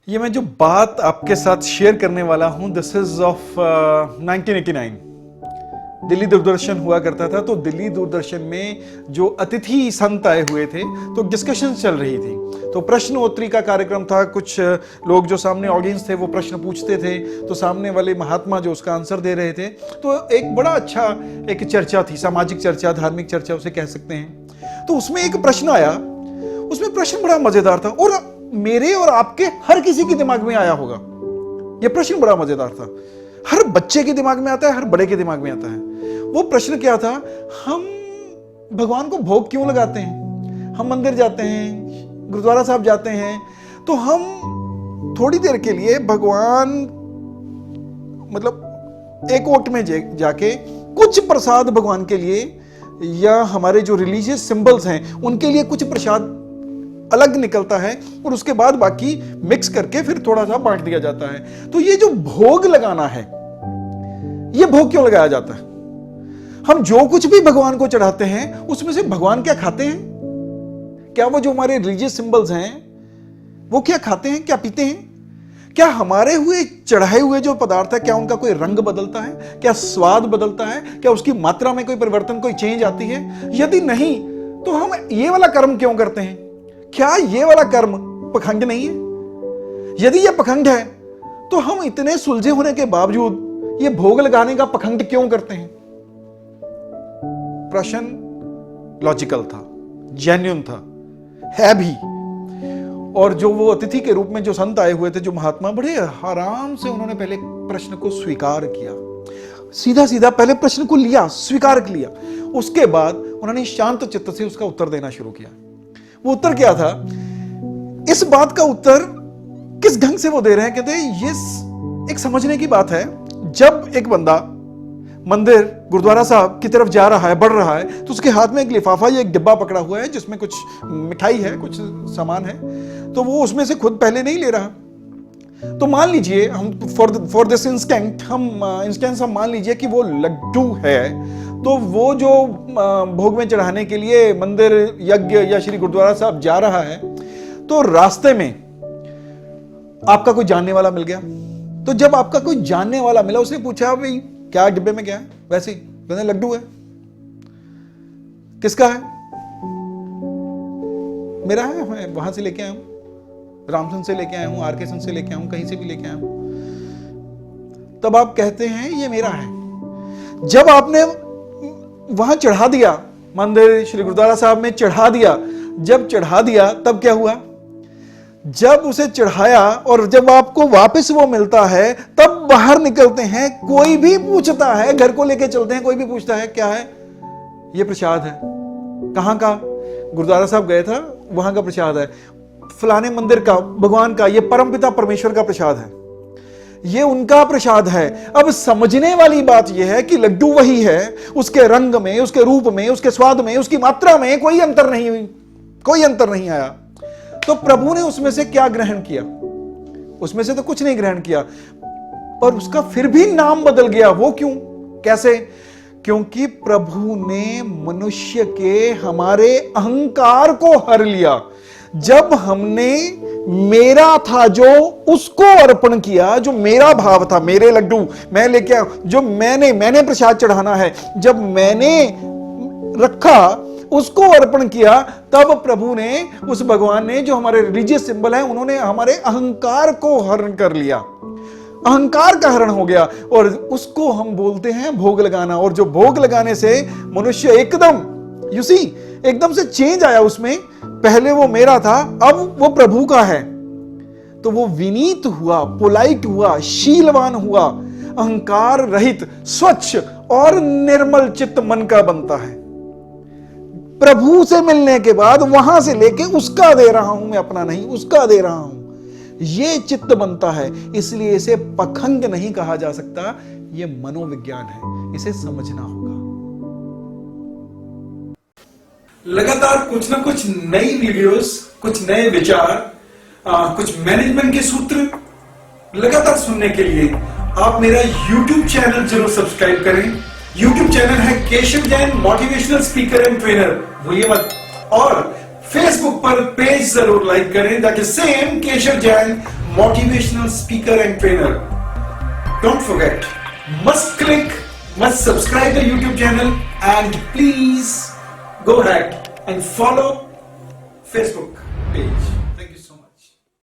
ये मैं जो बात आपके साथ शेयर करने वाला हूं this is of 1989। Delhi Doordarshan हुआ करता था, तो दिल्ली दूरदर्शन में जो अतिथि संत आए हुए थे तो डिस्कशन चल रही थी, तो प्रश्नोत्तरी का कार्यक्रम था। कुछ लोग जो सामने ऑडियंस थे वो प्रश्न पूछते थे, तो सामने वाले महात्मा जो उसका आंसर दे रहे थे। तो एक बड़ा अच्छा एक चर्चा थी, सामाजिक चर्चा, धार्मिक चर्चा उसे कह सकते हैं। तो उसमें एक प्रश्न आया, उसमें प्रश्न बड़ा मजेदार था और मेरे और आपके हर किसी के दिमाग में आया होगा। यह प्रश्न बड़ा मजेदार था, हर बच्चे के दिमाग में आता है, हर बड़े के दिमाग में आता है। वो प्रश्न क्या था, हम भगवान को भोग क्यों लगाते हैं? हम मंदिर जाते हैं, गुरुद्वारा साहब जाते हैं, तो हम थोड़ी देर के लिए भगवान मतलब एक ओट में जाके कुछ प्रसाद भगवान के लिए या हमारे जो रिलीजियस सिंबल्स हैं उनके लिए कुछ प्रसाद अलग निकलता है और उसके बाद बाकी मिक्स करके फिर थोड़ा सा बांट दिया जाता है। तो ये जो भोग लगाना है, ये भोग क्यों लगाया जाता है? हम जो कुछ भी भगवान को चढ़ाते हैं उसमें से भगवान क्या खाते हैं? क्या वो जो हमारे रिलीजियस सिंबल्स हैं वो क्या खाते हैं, क्या पीते हैं? क्या हमारे हुए चढ़ाए हुए जो पदार्थ है क्या उनका कोई रंग बदलता है, क्या स्वाद बदलता है, क्या उसकी मात्रा में कोई परिवर्तन, कोई चेंज आती है? यदि नहीं तो हम ये वाला कर्म क्यों करते हैं? क्या ये वाला कर्म पखंड नहीं है? यदि ये पखंड है तो हम इतने सुलझे होने के बावजूद ये भोग लगाने का पखंड क्यों करते हैं? प्रश्न लॉजिकल था, जेन्युइन था, है भी। और जो वो अतिथि के रूप में जो संत आए हुए थे, जो महात्मा, बड़े आराम से उन्होंने पहले प्रश्न को स्वीकार किया, सीधा सीधा पहले प्रश्न को लिया, स्वीकार कर लिया। उसके बाद उन्होंने शांत चित्त से उसका उत्तर देना शुरू किया। वो उत्तर क्या था? इस बात का उत्तर किस ढंग से वो दे रहे हैं, कहते हैं ये एक समझने की बात है। जब एक बंदा मंदिर, गुरुद्वारा साहब की तरफ जा रहा है, बढ़ रहा है, तो उसके हाथ में एक लिफाफा या एक डिब्बा पकड़ा हुआ है जिसमें कुछ मिठाई है, कुछ सामान है, तो वो उसमें से खुद पहले नहीं ले रहा। तो मान लीजिए हम फॉर दिस इंस्टेंस हम मान लीजिए कि वो लड्डू है, तो वो जो भोग में चढ़ाने के लिए मंदिर, यज्ञ या श्री गुरुद्वारा साहब जा रहा है, तो रास्ते में आपका कोई जानने वाला मिल गया। तो जब आपका कोई जानने वाला मिला, उसने पूछा भाई क्या डिब्बे में क्या है? वैसे ही कहते लड्डू है। किसका है? मेरा है, मैं वहां से लेके आया हूं, रामसन से लेके आया हूं, आरके सन से लेके आया हूं, कहीं से भी लेके आया हूं। तब आप कहते हैं ये मेरा है। जब आपने वहां चढ़ा दिया, मंदिर, श्री गुरुद्वारा साहब में चढ़ा दिया, जब चढ़ा दिया तब क्या हुआ? जब उसे चढ़ाया और जब आपको वापस वो मिलता है, तब बाहर निकलते हैं, कोई भी पूछता है, घर को लेके चलते हैं, कोई भी पूछता है क्या है? ये प्रसाद है। कहां का? गुरुद्वारा साहब गए था, वहां का प्रसाद है, फलाने मंदिर का, भगवान का, ये परमपिता परमेश्वर का प्रसाद है, ये उनका प्रसाद है। अब समझने वाली बात यह है कि लड्डू वही है, उसके रंग में, उसके रूप में, उसके स्वाद में, उसकी मात्रा में कोई अंतर नहीं आया। तो प्रभु ने उसमें से क्या ग्रहण किया? उसमें से तो कुछ नहीं ग्रहण किया, पर उसका फिर भी नाम बदल गया। वो क्यों, कैसे? क्योंकि प्रभु ने मनुष्य के हमारे अहंकार को हर लिया। जब हमने मेरा था जो उसको अर्पण किया, जो मेरा भाव था, मेरे लड्डू मैं लेके आया, जो मैंने प्रसाद चढ़ाना है, जब मैंने रखा, उसको अर्पण किया, तब प्रभु ने, उस भगवान ने, जो हमारे रिलीजियस सिंबल है, उन्होंने हमारे अहंकार को हरण कर लिया। अहंकार का हरण हो गया और उसको हम बोलते हैं भोग लगाना। और जो भोग लगाने से मनुष्य एकदम से चेंज आया उसमें। पहले वो मेरा था, अब वो प्रभु का है। तो वो विनीत हुआ, पोलाइट हुआ, शीलवान हुआ, अहंकार रहित, स्वच्छ और निर्मल चित्त मन का बनता है। प्रभु से मिलने के बाद वहां से लेके उसका दे रहा हूं मैं, अपना नहीं, उसका दे रहा हूं, ये चित्त बनता है। इसलिए इसे पखंड नहीं कहा जा सकता, ये मनोविज्ञान है, इसे समझना होगा। लगातार कुछ ना कुछ नई वीडियोस, कुछ नए विचार, कुछ मैनेजमेंट के सूत्र लगातार सुनने के लिए आप मेरा YouTube चैनल जरूर सब्सक्राइब करें। YouTube चैनल है Keshav Jain motivational speaker and trainer, भूलिए मत। और फेसबुक पर पेज जरूर लाइक करें, ताकि same Keshav Jain motivational speaker and trainer. Don't forget, must subscribe the YouTube channel, and please go ahead and follow Facebook.